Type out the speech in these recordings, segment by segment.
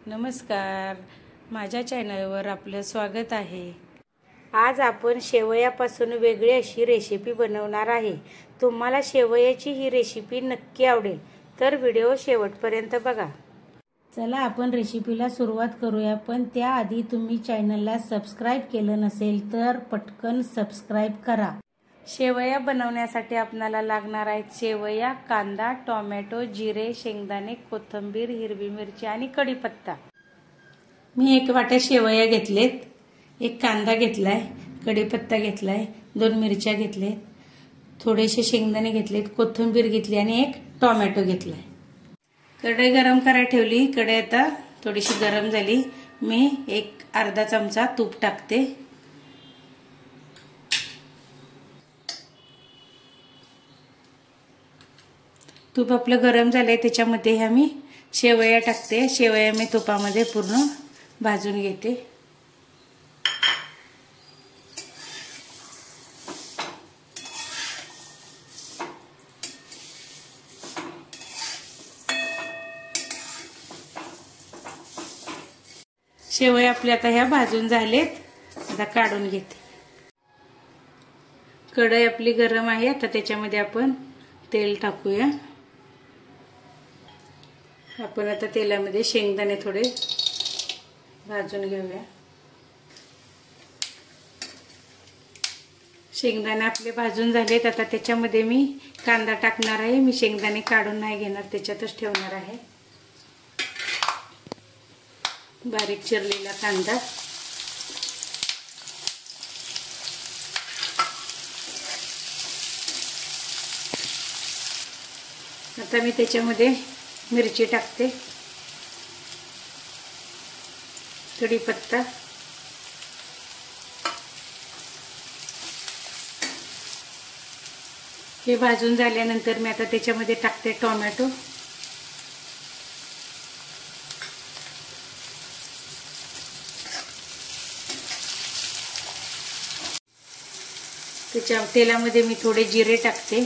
नमस्कार, माझ्या चॅनलवर आपलं स्वागत आहे। आज आपण शेवयापासून वेगळी अशी रेसिपी बनवणार आहे। तुम्हाला शेवयाची ही रेसिपी नक्की आवडेल, तर व्हिडिओ शेवटपर्यंत बघा। चला आपण रेसिपीला सुरुवात करूया, पण त्याआधी तुम्ही चॅनलला सबस्क्राइब केलं नसेल तर पटकन सबस्क्राइब करा। शेवया बनवण्यासाठी आपल्याला लागणार आहेत शेवया, कांदा, टोमॅटो, जिरे, शेंगदाणे, कोथिंबीर, हिरवी मिरची आणि कढीपत्ता। मी 1 वाटी शेवया घेतलेत, 1 कांदा घेतलाय, कढीपत्ता घेतलाय, 2 मिरच्या घेतलेत, थोडेसे शेंगदाणे घेतलेत, कोथिंबीर घेतली आणि 1 टोमॅटो घेतलाय। कढई गरम करायला ठेवली। कढई आता थोडीशी गरम झाली। मी अर्धा चमचा तूप टाकते। तूप आपलं गरम झालंय, त्याच्यामध्ये आम्ही शेवया टाकते। शेवया मी तुपामध्ये पूर्ण भाजून घेते। शेवया आपल्या आता ह्या भाजून झालेत, आता काढून घेते। कढई आपली गरम आहे, आता त्याच्यामध्ये आपण तेल टाकूया। आपण आता तेलामध्ये शेंगदाणे थोडे भाजून घेऊया। शेंगदाणे आपले भाजून झालेत, आता त्याच्यामध्ये मी कांदा टाकणार आहे। मी शेंगदाणे काढून नाही घेणार, त्याच्यातच ठेवणार आहे। बारीक चिरलेला कांदा, आता मी त्याच्यामध्ये मिरची टाकते, कढीपत्ता, हे भाजून झाल्यानंतर मी आता त्याच्यामध्ये टाकते टोमॅटो, त्याच्या तेलामध्ये मी थोडे जिरे टाकते,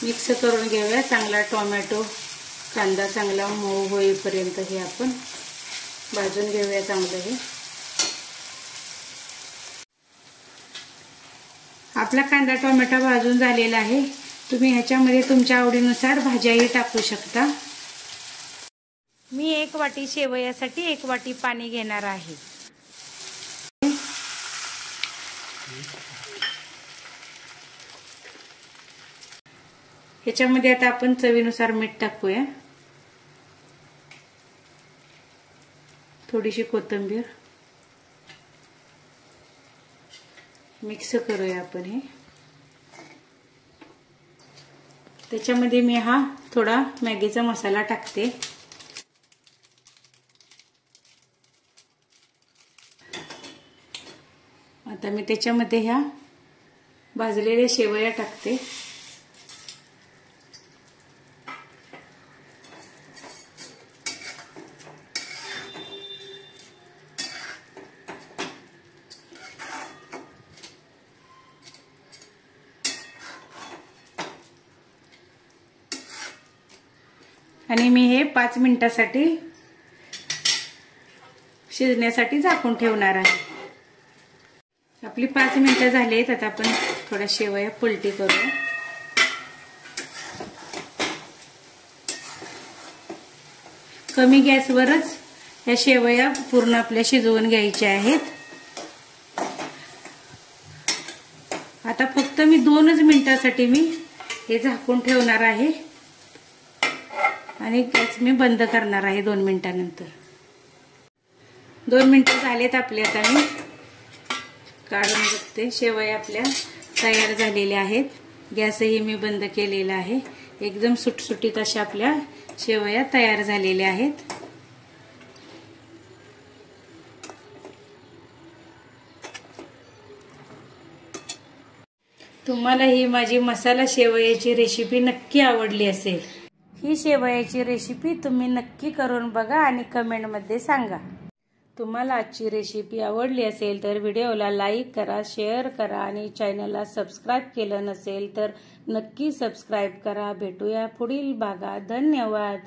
मिक्स करून घेऊया चांगला। टोमॅटो कांदा चांगला मऊ होईपर्यंत हे आपण भाजून घेऊया चांगलं। हे आपला कांदा टोमॅटो भाजून झालेला आहे। तुम्ही ह्याच्यामध्ये तुमच्या आवडीनुसार भाज्याही टाकू शकता। मी 1 वाटी शेवयासाठी 1 वाटी पाणी घेणार आहे। ह्याच्यामध्ये आता आपण चवीनुसार मीठ टाकूया, थोडीशी कोथिंबीर, मिक्स करूया आपण हे। त्याच्यामध्ये मी हा थोडा मॅगीचा मसाला टाकते। आता मी त्याच्यामध्ये ह्या भाजलेल्या शेवया टाकते। आणि मी हे 5 मिनिटांसाठी शिजण्यासाठी झाकून ठेवणार आहे। आपली 5 मिनिटं झालीत, आता आपण थोड्या शेवया पलटी करू। कमी गॅसवरच या शेवया पूर्ण आपल्या शिजवून घ्यायच्या आहेत। आता फक्त मी 2च मिनिटांसाठी मी हे झाकून ठेवणार आहे आणि गॅस मी बंद करणार आहे 2 मिनिटांनंतर। 2 मिनिटं झालेत आपले, आता मी काढून बघते। शेवया आपल्या तयार झालेल्या आहेत। गॅसही मी बंद केलेला आहे। एकदम सुटसुटीत अशा आपल्या शेवया तयार झालेल्या आहेत। तुम्हाला ही माझी मसाला शेवयाची रेसिपी नक्की आवडली असेल। ही शेवयाची रेसिपी तुम्ही नक्की करून बघा आणि कमेंटमध्ये सांगा। तुम्हाला आजची रेसिपी आवडली असेल तर व्हिडिओला लाईक करा, शेअर करा आणि चॅनलला सबस्क्राईब केलं नसेल तर नक्की सबस्क्राईब करा. भेटूया पुढील भागात. धन्यवाद.